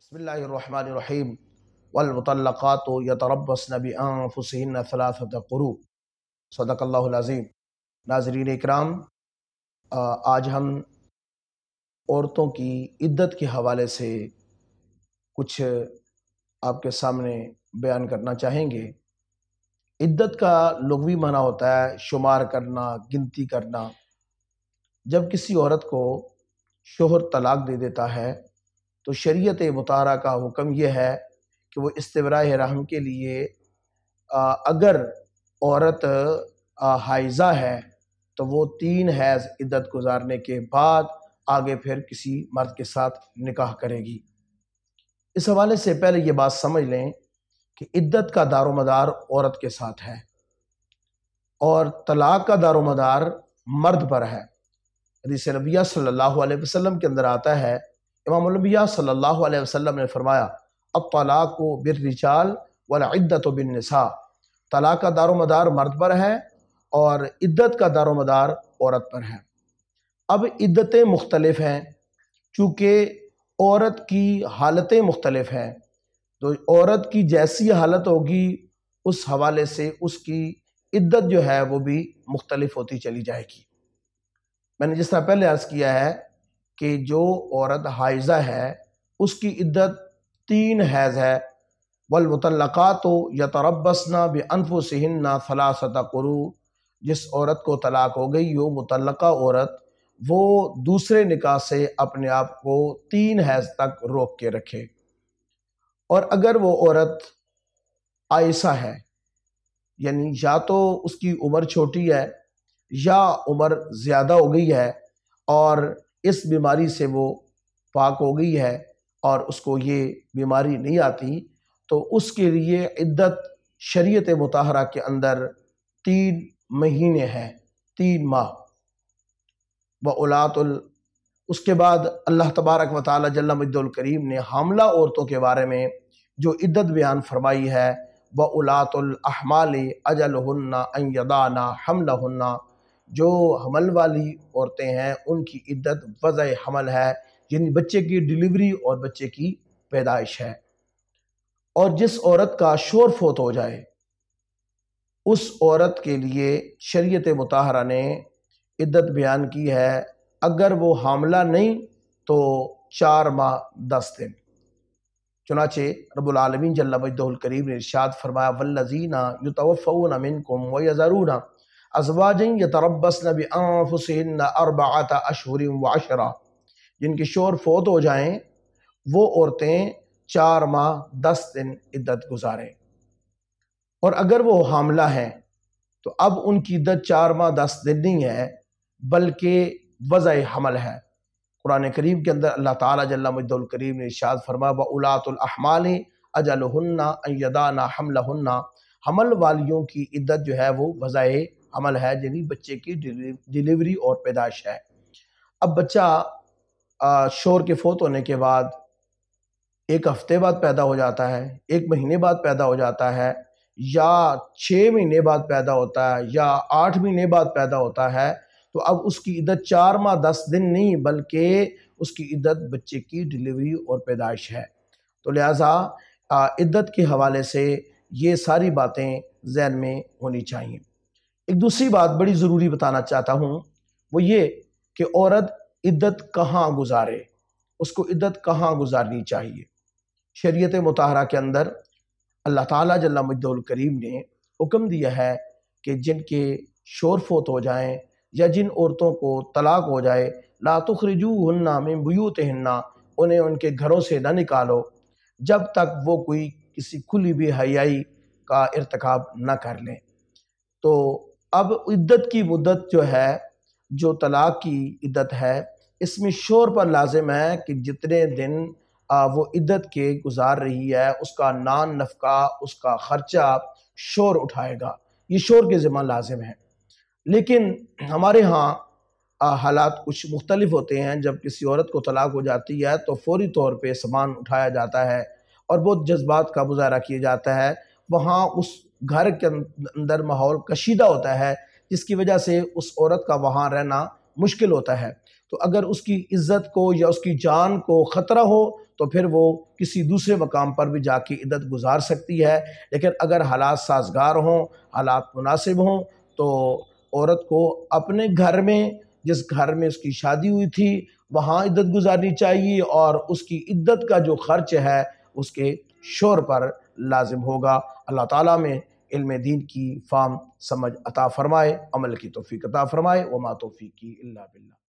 بسم اللہ الرحمن الرحیم والمطلقات یتربصن بانفسہن ثلاثۃ قروء صدق اللہ العظیم۔ ناظرین اکرام، آج ہم عورتوں کی عدت کے حوالے سے کچھ آپ کے سامنے بیان کرنا چاہیں گے۔ عدت کا لغوی معنی ہوتا ہے شمار کرنا، گنتی کرنا۔ جب کسی عورت کو شوہر طلاق دے دیتا ہے تو شریعت مطہرہ کا حکم یہ ہے کہ وہ استبراء رحم کے لیے اگر عورت حائضہ ہے تو وہ 3 حیض عدت گزارنے کے بعد آگے پھر کسی مرد کے ساتھ نکاح کرے گی۔ اس حوالے سے پہلے یہ بات سمجھ لیں کہ عدت کا دار و مدار عورت کے ساتھ ہے اور طلاق کا دار و مدار مرد پر ہے۔ حدیث نبویہ صلی اللہ علیہ وسلم کے اندر آتا ہے، امام الانبیاء صلی اللہ علیہ وسلم نے فرمایا الطلاق بالرجال والعدت بالنساء، طلاق کا دار و مدار مرد پر ہے اور عدت کا دار و مدار عورت پر ہے۔ اب عدتیں مختلف ہیں، چونکہ عورت کی حالتیں مختلف ہیں، تو عورت کی جیسی حالت ہوگی اس حوالے سے اس کی عدت جو ہے وہ بھی مختلف ہوتی چلی جائے گی۔ میں نے جس طرح پہلے عرض کیا ہے کہ جو عورت حائضہ ہے اس کی عدت 3 حیض ہے۔ والمطلقات یتربصن بانفسہن ثلاثۃ قروء، جس عورت کو طلاق ہو گئی وہ مطلقہ عورت، وہ دوسرے نکاح سے اپنے آپ کو 3 حیض تک روک کے رکھے۔ اور اگر وہ عورت عائسہ ہے، یعنی یا تو اس کی عمر چھوٹی ہے یا عمر زیادہ ہو گئی ہے اور اس بیماری سے وہ پاک ہو گئی ہے اور اس کو یہ بیماری نہیں آتی، تو اس کے لیے عدت شریعت مطہرہ کے اندر 3 مہینے ہے، 3 ماہ۔ اس کے بعد اللہ تبارک و تعالی جل مجدہ الکریم نے حاملہ عورتوں کے بارے میں جو عدت بیان فرمائی ہے، وَأُولَاتُ الْأَحْمَالِ أَجَلُهُنَّ أَن يَضَعْنَ حَمْلَهُنَّ، جو حمل والی عورتیں ہیں ان کی عدت وضع حمل ہے، یعنی بچے کی ڈیلیوری اور بچے کی پیدائش ہے۔ اور جس عورت کا شوہر فوت ہو جائے اس عورت کے لیے شریعت مطہرہ نے عدت بیان کی ہے، اگر وہ حاملہ نہیں تو 4 ماہ 10 دن۔ چنانچہ رب العالمین جل مجدہ الکریم نے ارشاد فرمایا والذین یتوفون منکم ویذرون ازواجا یتربصن بانفسہن 4 اشہر وعشرا، جن کے شوہر فوت ہو جائیں وہ عورتیں 4 ماہ 10 دن عدت گزاریں۔ اور اگر وہ حاملہ ہیں تو اب ان کی عدت 4 ماہ 10 دن نہیں ہے بلکہ وضع حمل ہے۔ قرآن کریم کے اندر اللہ تعالیٰ جل مجدہ الکریم نے ارشاد فرمایا وَأُولَاتُ الْأَحْمَالِ أَجَلُهُنَّ أَن يَضَعْنَ حَمْلَهُنَّ، حمل والیوں کی عدت جو ہے وہ وضع حمل ہے، یعنی بچے کی ڈیلیوری اور پیدائش ہے۔ اب بچہ شوہر کے فوت ہونے کے بعد 1 ہفتے بعد پیدا ہو جاتا ہے، 1 مہینے بعد پیدا ہو جاتا ہے، یا 6 مہینے بعد پیدا ہوتا ہے، یا 8 مہینے بعد پیدا ہوتا ہے، تو اب اس کی عدت 4 ماہ 10 دن نہیں بلکہ اس کی عدت بچے کی ڈیلیوری اور پیدائش ہے۔ تو لہٰذا عدت کے حوالے سے یہ ساری باتیں ذہن میں ہونی چاہیے۔ ایک دوسری بات بڑی ضروری بتانا چاہتا ہوں، وہ یہ کہ عورت عدت کہاں گزارے، اس کو عدت کہاں گزارنی چاہیے۔ شریعت مطہرہ کے اندر اللہ تعالیٰ جل مجدہ الکریم نے حکم دیا ہے کہ جن کے شوہر فوت ہو جائیں یا جن عورتوں کو طلاق ہو جائے لا تخرجوہن من بیوتہن، انہیں ان کے گھروں سے نہ نکالو جب تک وہ کوئی کسی کھلی بے حیائی کا ارتکاب نہ کر لیں۔ تو اب عدت کی مدت جو ہے، جو طلاق کی عدت ہے، اس میں شوہر پر لازم ہے کہ جتنے دن وہ عدت کے گزار رہی ہے اس کا نان نفقہ، اس کا خرچہ شوہر اٹھائے گا، یہ شوہر کے ذمہ لازم ہے۔ لیکن ہمارے ہاں حالات کچھ مختلف ہوتے ہیں، جب کسی عورت کو طلاق ہو جاتی ہے تو فوری طور پہ سامان اٹھایا جاتا ہے اور بہت جذبات کا مظاہرہ کیا جاتا ہے، وہاں اس گھر کے اندر ماحول کشیدہ ہوتا ہے جس کی وجہ سے اس عورت کا وہاں رہنا مشکل ہوتا ہے۔ تو اگر اس کی عزت کو یا اس کی جان کو خطرہ ہو تو پھر وہ کسی دوسرے مقام پر بھی جا کے عدت گزار سکتی ہے، لیکن اگر حالات سازگار ہوں، حالات مناسب ہوں، تو عورت کو اپنے گھر میں، جس گھر میں اس کی شادی ہوئی تھی، وہاں عدت گزارنی چاہیے، اور اس کی عدت کا جو خرچ ہے اس کے شوہر پر لازم ہوگا۔ اللہ تعالیٰ میں علم دین کی فہم سمجھ عطا فرمائے، عمل کی توفیق عطا فرمائے۔ وما توفیقی الا باللہ۔